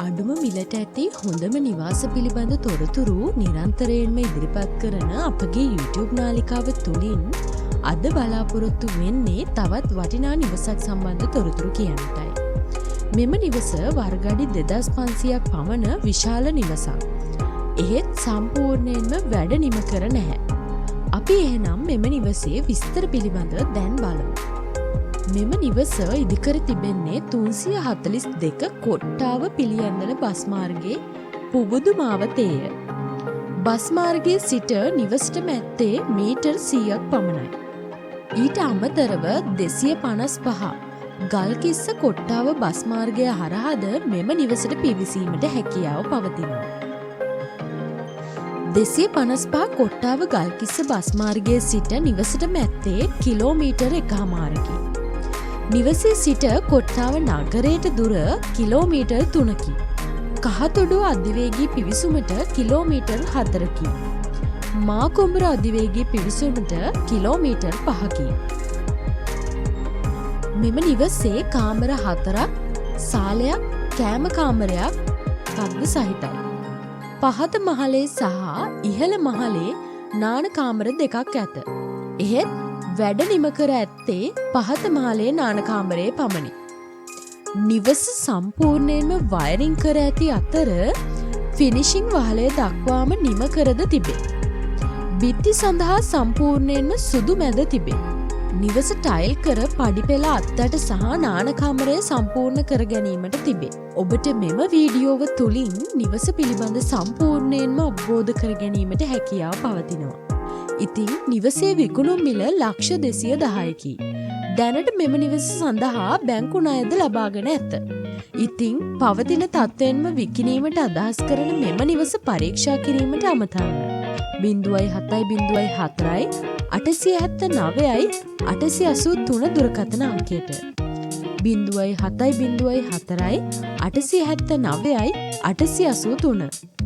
අඩුම මිලට ඇති හොඳම නිවාස පිළිබඳ තොරතුරු නිරන්තරයෙන්ම ඉදිරිපත් කරන අපගේ YouTube නාලිකාව තුළින් අද බලාපොරොත්තු වෙන්නේ තවත් වටිනා නිවසක් සම්බන්ධ තොරතුරු කියන්නටයි. මෙම නිවස වර්ගඩි 2500ක් පමණ විශාල නිවසක්. එහෙත් සම්පූර්ණයෙන්ම වැඩ නිම කර නැහැ. අපි එහෙනම් මෙම නිවසේ විස්තර පිළිබඳ දැන් බලමු. මෙම නිවස ඉදිකර තිබෙන්නේ 342 කොට්ටාව පිළියන්දල බස් මාර්ගයේ පුබුදු මාවතේය. බස් මාර්ගයේ සිට නිවසට මැත්තේ මීටර් 100ක් පමණයි. ඊට අමතරව 255 ගල්කිස්ස කොට්ටාව බස් මාර්ගය හරහාද මෙම නිවසට පිවිසීමට හැකියාව පවතිනවා. 255 කොට්ටාව ගල්කිස්ස බස් මාර්ගයේ සිට නිවසට මැත්තේ කිලෝමීටර් 1.5කි. නිවසේ සිට කොට්ටාව නගරයට දුර කිලෝමීටර් 3කි. කහතොඩුව අධිවේගී පිවිසුමට කිලෝමීටර් 4කි. මාකොඹුර අධිවේගී පිවිසුමට කිලෝමීටර් 5කි. මෙම නිවසේ කාමර 4ක්, සාලයක්, කෑම කාමරයක් කද්ද සහිතයි. පහත මහලේ සහ ඉහළ මහලේ නාන කාමර දෙකක් ඇත. එහෙත් වැඩ නිම කර ඇත්තේ පහත මහලේ නාන කාමරයේ පමණි. නිවස සම්පූර්ණයෙන්ම වයරින් කර ඇති අතර ෆිනිෂිං වහලය දක්වාම නිම කරද තිබේ. බිත්ති සඳහා සම්පූර්ණයෙන්ම සුදු මැද තිබේ. නිවස ටයිල් කර පඩිපෙළ අත්තට සහ නාන කාමරය සම්පූර්ණ කර ගැනීමට තිබේ. ඔබට මෙම වීඩියෝව තුළින් නිවස පිළිබඳ සම්පූර්ණයෙන්ම අවබෝධ කර ගැනීමට හැකියාව පවතිනවා. ඉතින් නිවසේ විකුණුම් මිල ලක්ෂ 210කි. දැනට මෙම නිවස සඳහා බැංකු ණයද ලබාගෙන ඇත. ඉතින් පවතින තත්ත්වයෙන්ම විකිණීමට අදහස් කරන මෙම නිවස පරීක්ෂා කිරීමට අමතන්න. 0704 879යි 883 දුරකථන අංකයට. 0704 879යි 883